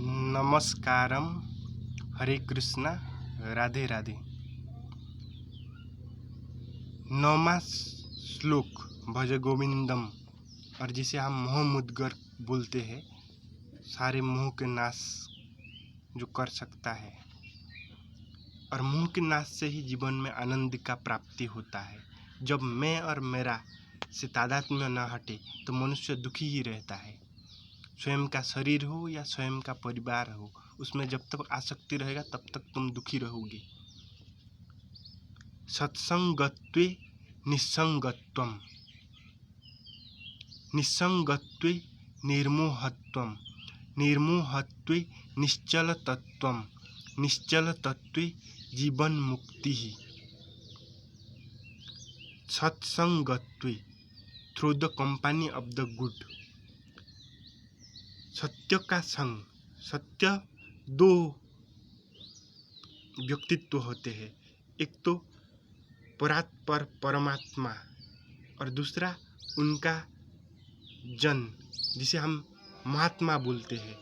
नमस्कारम। हरे कृष्णा। राधे राधे। 9वां श्लोक भज गोविंदम, और जिसे हम मोह मुद्गर बोलते हैं, सारे मोह के नाश जो कर सकता है, और मोह के नाश से ही जीवन में आनंद का प्राप्ति होता है। जब मैं और मेरा से तादात्म्य न हटे तो मनुष्य दुखी ही रहता है। स्वयं का शरीर हो या स्वयं का परिवार हो, उसमें जब तक आसक्ति रहेगा तब तक तुम दुखी रहोगे। सत्संगत्वे निस्संगत्वम, निस्संगत्वे निर्मोहत्वम, निर्मोहत्वे निश्चलतत्वम, निश्चलतत्वे जीवन मुक्ति। सत्संगत्वे through the company of the good. सत्य का संग, सत्य दो व्यक्तित्व होते हैं, एक तो परात्पर परमात्मा और दूसरा उनका जन, जिसे हम महात्मा बोलते हैं।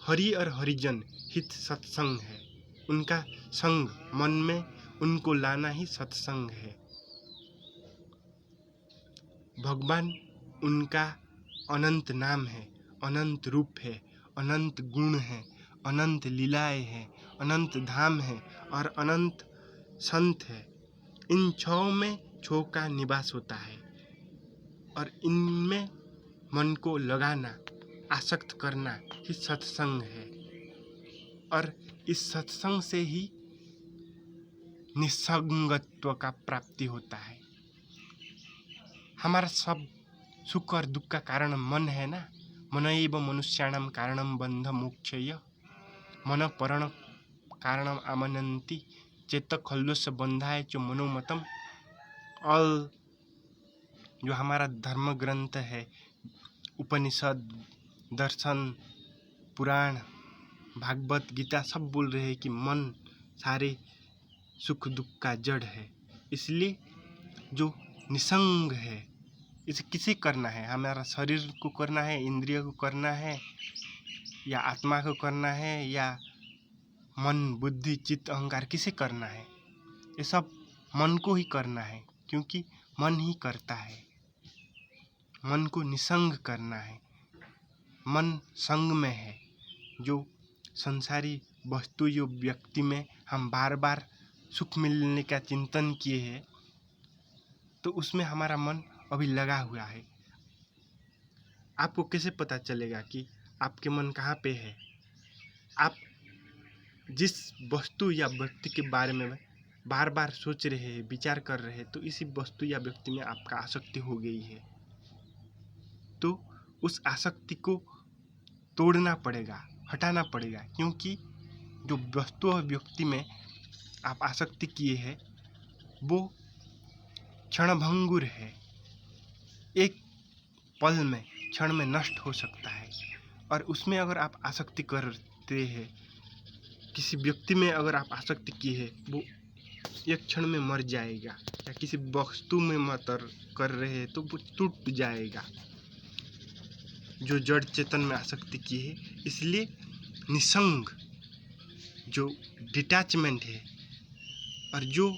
हरि और हरिजन हित सत्संग है, उनका संग मन में उनको लाना ही सत्संग है। भगवान उनका अनंत नाम है, अनंत रूप है, अनंत गुण है, अनंत लीलाएं हैं, अनंत धाम है और अनंत संत है। इन छह में छो का निवास होता है और इनमें मन को लगाना, आसक्त करना ही सत्संग है। और इस सत्संग से ही निस्संगत्व का प्राप्ति होता है। हमारा सब सुख और दुख का कारण मन है ना। मनैव मनुष्याणां कारणं बंध मोक्षय, मन परण कारणम आमनन्ति, चेत खल्लोस बंधाय च मनोमतम। ऑल जो हमारा धर्म ग्रंथ है, उपनिषद, दर्शन, पुराण, भागवत गीता सब बोल रहे हैं कि मन सारे सुख दुख का जड़ है। इसलिए जो निसंग है, इसे किसे करना है? हमारा शरीर को करना है, इंद्रिय को करना है, या आत्मा को करना है, या मन बुद्धि चित्त अहंकार किसे करना है? ये सब मन को ही करना है, क्योंकि मन ही करता है। मन को निसंग करना है। मन संग में है। जो संसारी वस्तु जो व्यक्ति में हम बार बार सुख मिलने का चिंतन किए हैं, तो उसमें हमारा मन अभी लगा हुआ है। आपको कैसे पता चलेगा कि आपके मन कहाँ पे है? आप जिस वस्तु या व्यक्ति के बारे में बार बार सोच रहे हैं, विचार कर रहे हैं, तो इसी वस्तु या व्यक्ति में आपका आसक्ति हो गई है। तो उस आसक्ति को तोड़ना पड़ेगा, हटाना पड़ेगा, क्योंकि जो वस्तु और व्यक्ति में आप आसक्ति किए हैं वो क्षणभंगुर है, एक पल में क्षण में नष्ट हो सकता है। और उसमें अगर आप आसक्ति करते हैं, किसी व्यक्ति में अगर आप आसक्ति की है, वो एक क्षण में मर जाएगा। या किसी वस्तु में मत कर रहे हैं तो वो टूट जाएगा, जो जड़ चेतन में आसक्ति की है। इसलिए निसंग जो डिटैचमेंट है, और जो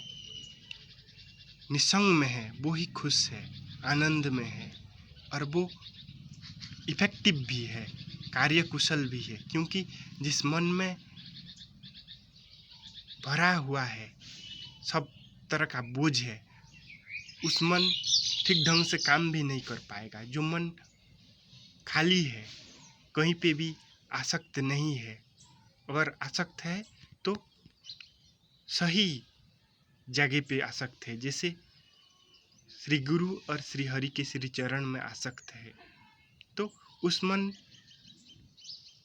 निसंग में है वो ही खुश है, आनंद में है, और वो इफेक्टिव भी है, कार्यकुशल भी है। क्योंकि जिस मन में भरा हुआ है, सब तरह का बोझ है, उस मन ठीक ढंग से काम भी नहीं कर पाएगा। जो मन खाली है, कहीं पे भी आसक्त नहीं है, अगर आसक्त है तो सही जगह पे आसक्त है, जैसे श्री गुरु और श्री हरि के श्री चरण में आसक्त है, तो उस मन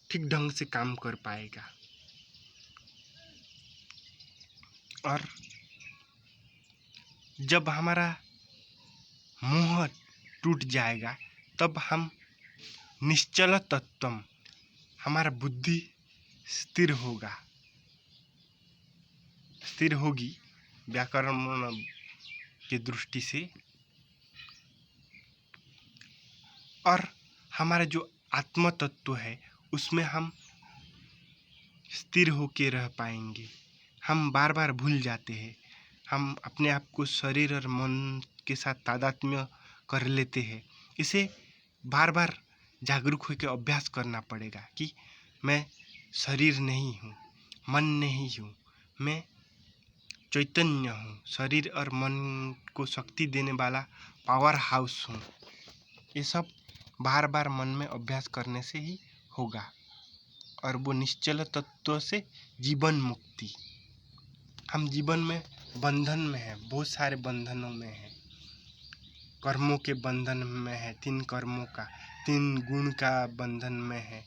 ठीक ढंग से काम कर पाएगा। और जब हमारा मोह टूट जाएगा तब हम निश्चल तत्वम, हमारा बुद्धि स्थिर होगा, स्थिर होगी व्याकरण की दृष्टि से। और हमारा जो आत्म तत्व है उसमें हम स्थिर होके रह पाएंगे। हम बार बार भूल जाते हैं। हम अपने आप को शरीर और मन के साथ तादात्म्य कर लेते हैं। इसे बार बार जागरूक होकर अभ्यास करना पड़ेगा कि मैं शरीर नहीं हूँ, मन नहीं हूँ, मैं चैतन्य हूँ, शरीर और मन को शक्ति देने वाला पावर हाउस हूँ। ये सब बार बार मन में अभ्यास करने से ही होगा। और वो निश्चल तत्व से जीवन मुक्ति। हम जीवन में बंधन में हैं, बहुत सारे बंधनों में हैं। कर्मों के बंधन में है, 3 कर्मों का, 3 गुण का बंधन में है,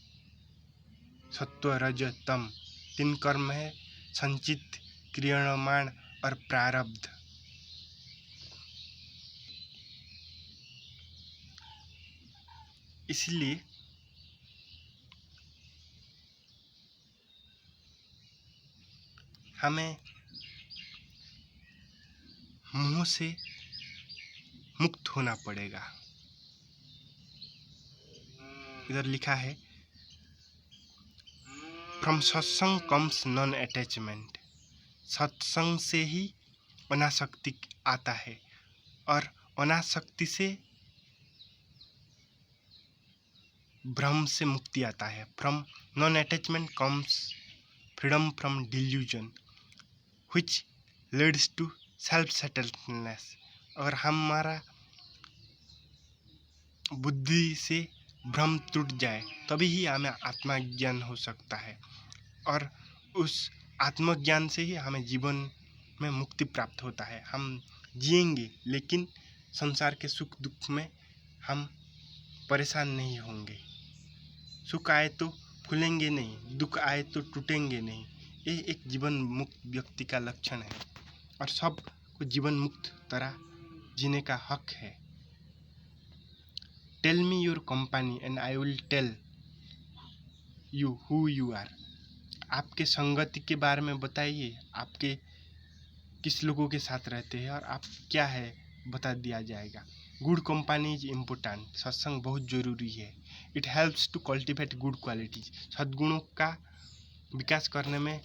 सत्व रज तम 3 कर्म है, संचित, क्रियमाण और प्रारब्ध। इसलिए हमें मोह से मुक्त होना पड़ेगा। इधर लिखा है, फ्रॉम सत्संग कम्स नॉन अटैचमेंट। सत्संग से ही अनासक्ति आता है और अनासक्ति से भ्रम से मुक्ति आता है। From non attachment comes freedom from delusion which leads to self settleness. अगर हमारा बुद्धि से भ्रम टूट जाए तभी ही हमें आत्मज्ञान हो सकता है। और उस आत्मज्ञान से ही हमें जीवन में मुक्ति प्राप्त होता है। हम जिएंगे लेकिन संसार के सुख दुख में हम परेशान नहीं होंगे। सुख आए तो फूलेंगे नहीं, दुख आए तो टूटेंगे नहीं। ये एक जीवन मुक्त व्यक्ति का लक्षण है और सबको जीवन मुक्त तरह जीने का हक है। Tell me your company and I will tell you who you are. आपके संगति के बारे में बताइए, आपके किस लोगों के साथ रहते हैं और आप क्या है बता दिया जाएगा। Good company is important. सत्संग बहुत ज़रूरी है। It helps to cultivate good qualities. सद्गुणों का विकास करने में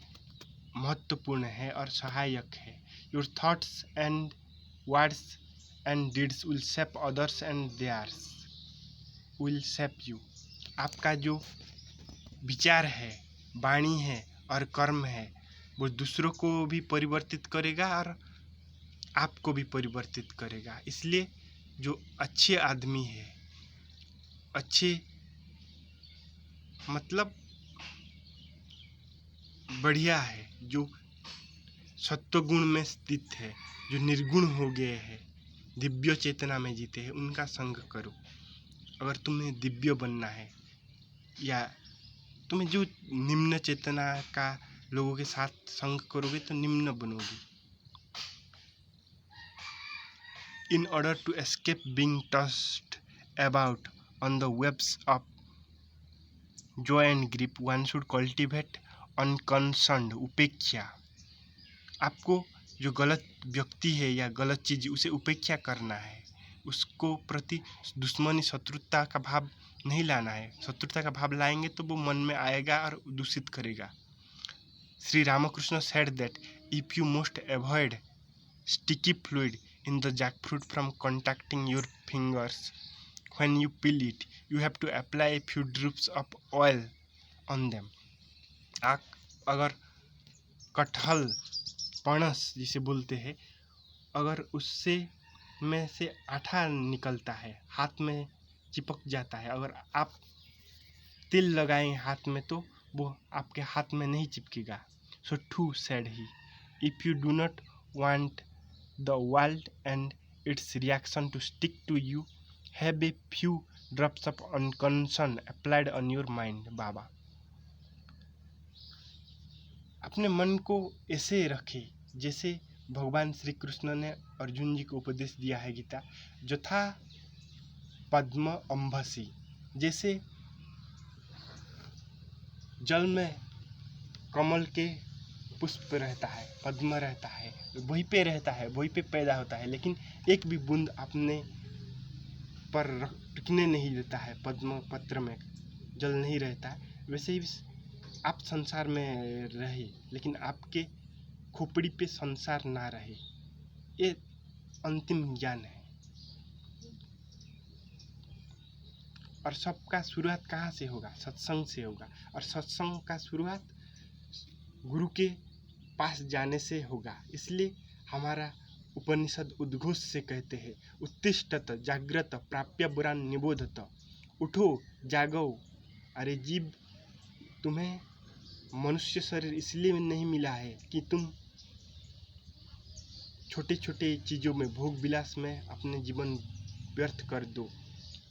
महत्वपूर्ण है और सहायक है। Your thoughts and words and deeds will shape others and theirs will shape you. आपका जो विचार है, वाणी है और कर्म है वो दूसरों को भी परिवर्तित करेगा और आपको भी परिवर्तित करेगा। इसलिए जो अच्छे आदमी है, अच्छे मतलब बढ़िया है, जो सत्वगुण में स्थित है, जो निर्गुण हो गए हैं, दिव्य चेतना में जीते हैं, उनका संग करो। अगर तुम्हें दिव्य बनना है या तुम्हें जो निम्न चेतना का लोगों के साथ संग करोगे तो निम्न बनोगे। In order to escape being tossed about on the waves of joy and grief, one should cultivate unconcerned उपेक्षा। आपको जो गलत व्यक्ति है या गलत चीज़ उसे उपेक्षा करना है, उसको प्रति दुश्मनी शत्रुता का भाव नहीं लाना है। शत्रुता का भाव लाएंगे तो वो मन में आएगा और दूषित करेगा। Shri Ramakrishna said that if you must avoid sticky fluid in the jackfruit from contacting your fingers when you peel it, you have to apply a few drops of oil on them। अगर कटहल पणस जिसे बोलते हैं, अगर उससे में से आठा निकलता है, हाथ में चिपक जाता है, अगर आप तिल लगाएं हाथ में तो वो आपके हाथ में नहीं चिपकेगा। सो to said he, if you do not want the world and its reaction to stick to you, have a few drops of unconcern applied on your mind। बाबा अपने मन को ऐसे रखे जैसे भगवान श्री कृष्ण ने अर्जुन जी को उपदेश दिया है गीता, यथा पद्म अम्भसी। जैसे जल में कमल के पुष्प रहता है, पद्म रहता है, वहीं पे रहता है, वहीं पे पैदा होता है, लेकिन एक भी बूंद अपने पर टिकने नहीं देता है। पद्म पत्र में जल नहीं रहता है। वैसे ही आप संसार में रहे लेकिन आपके खोपड़ी पे संसार ना रहे, ये अंतिम ज्ञान है। और सबका शुरुआत कहाँ से होगा? सत्संग से होगा। और सत्संग का शुरुआत गुरु के पास जाने से होगा। इसलिए हमारा उपनिषद उद्घोष से कहते हैं, उत्तिष्ठत जाग्रत प्राप्य बुरान निबोधत। उठो, जागो। अरे जीव, तुम्हें मनुष्य शरीर इसलिए नहीं मिला है कि तुम छोटे छोटे चीज़ों में, भोग विलास में अपने जीवन व्यर्थ कर दो।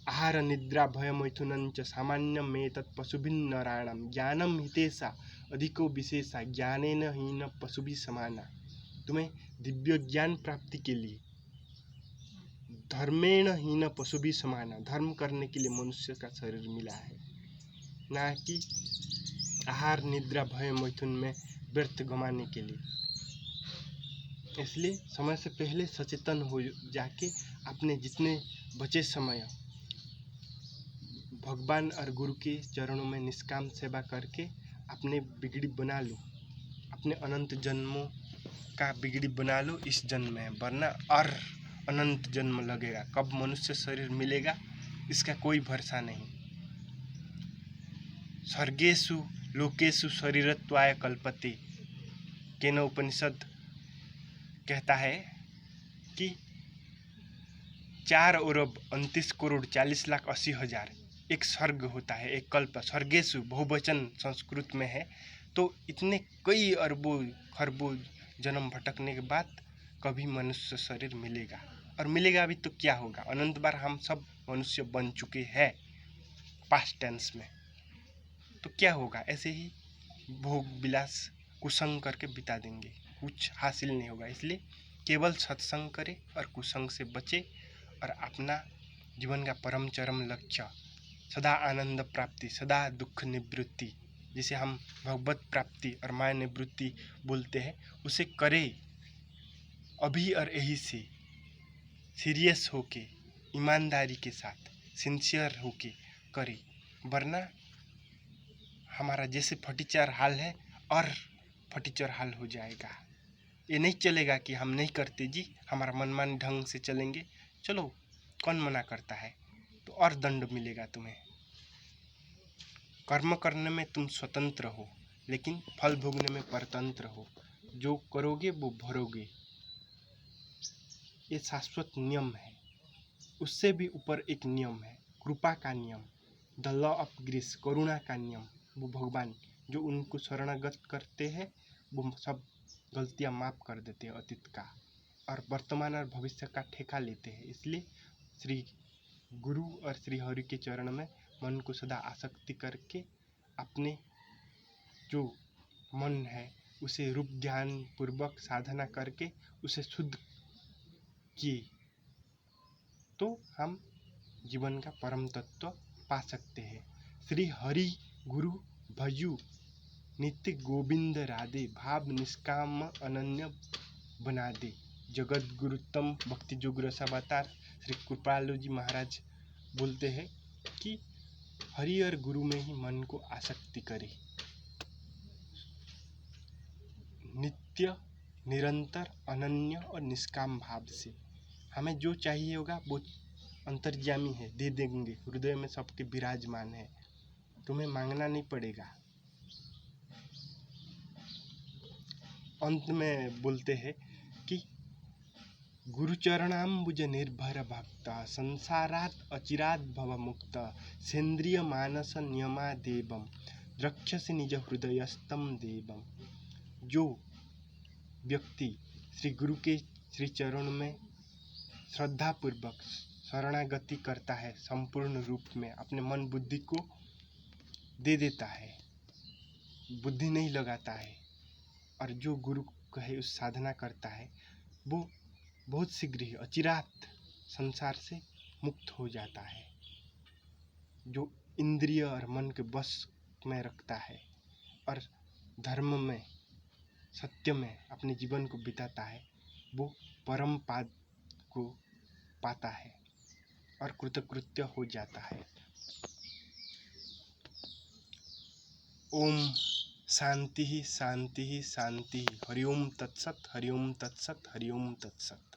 आहार निद्रा भय मैथुनं च सामान्यम एतत् पशुभिः नराणां ज्ञानम हितेशा अधिको विशेषा ज्ञानेन हीन पशुभिः समाना। तुम्हें दिव्य ज्ञान प्राप्ति के लिए धर्मेण हीन पशुभिः समाना, धर्म करने के लिए मनुष्य का शरीर मिला है, ना कि आहार निद्रा भय मैथुन में व्यर्थ गंवाने के लिए। इसलिए समय से पहले सचेतन हो जाके अपने जितने बचे समय भगवान और गुरु के चरणों में निष्काम सेवा करके अपने बिगड़ी बना लो, अपने अनंत जन्मों का बिगड़ी बना लो इस जन्म में, वरना और अनंत जन्म लगेगा। कब मनुष्य शरीर मिलेगा इसका कोई भरोसा नहीं। स्वर्गेषु लोकेषु शरीरत्वाय कल्पते, केन उपनिषद कहता है कि 4 अरब 29 करोड़ 40 लाख 80 हजार एक स्वर्ग होता है, एक कल्प। स्वर्गेषु बहुवचन संस्कृत में है, तो इतने कई अरबों खरबों जन्म भटकने के बाद कभी मनुष्य शरीर मिलेगा। और मिलेगा भी तो क्या होगा? अनंत बार हम सब मनुष्य बन चुके हैं पास्ट टेंस में, तो क्या होगा? ऐसे ही भोग विलास कुसंग करके बिता देंगे, कुछ हासिल नहीं होगा। इसलिए केवल सत्संग करे और कुसंग से बचे और अपना जीवन का परम चरम लक्ष्य सदा आनंद प्राप्ति, सदा दुख निवृत्ति, जिसे हम भगवत प्राप्ति और माया निवृत्ति बोलते हैं, उसे करे अभी और यही से सीरियस होके, ईमानदारी के साथ, सिंसियर होके करे, वरना हमारा जैसे फटीचर हाल है और फटीचर हाल हो जाएगा। ये नहीं चलेगा कि हम नहीं करते जी, हमारा मनमानी ढंग से चलेंगे, चलो कौन मना करता है, तो और दंड मिलेगा तुम्हें। कर्म करने में तुम स्वतंत्र हो, लेकिन फल भोगने में परतंत्र हो। जो करोगे वो भरोगे, ये शाश्वत नियम है। उससे भी ऊपर एक नियम है, कृपा का नियम, द लॉ ऑफ ग्रेस, करुणा का नियम। वो भगवान जो उनको शरणागत करते हैं वो सब गलतियां माफ़ कर देते हैं अतीत का, और वर्तमान और भविष्य का ठेका लेते हैं। इसलिए श्री गुरु और श्री हरि के चरण में मन को सदा आसक्ति करके अपने जो मन है उसे रूप ध्यान पूर्वक साधना करके उसे शुद्ध किए, तो हम जीवन का परम तत्व पा सकते हैं। श्री हरि गुरु भजु नित्य गोविंद राधे, भाव निष्काम अनन्य बना दे। जगत गुरुतम भक्ति जोग रसावतार श्री कृपालु जी महाराज बोलते हैं कि हरि और गुरु में ही मन को आसक्ति करे, नित्य निरंतर अनन्य और निष्काम भाव से। हमें जो चाहिए होगा वो अंतर्यामी है, दे देंगे, हृदय में सबके विराजमान है, तुम्हें मांगना नहीं पड़ेगा। अंत में बोलते हैं कि गुरुचरणाम्बुज निर्भर भक्त, संसारात अचिरात भव मुक्त, सेन्द्रिय मानस नियमा देवम, द्रक्षसि निज हृदयस्तम देवम। जो व्यक्ति श्री गुरु के श्री चरण में श्रद्धापूर्वक शरणागति करता है, संपूर्ण रूप में अपने मन बुद्धि को दे देता है, बुद्धि नहीं लगाता है, और जो गुरु कहे उस साधना करता है, वो बहुत शीघ्र ही अचिरात संसार से मुक्त हो जाता है। जो इंद्रिय और मन के बस में रखता है और धर्म में, सत्य में अपने जीवन को बिताता है, वो परम पाद को पाता है और कृतकृत्य हो जाता है। ओम शांति शांति शांति। हरि ओम तत्सत, हरि ओम तत्सत, हरि ओम तत्सत।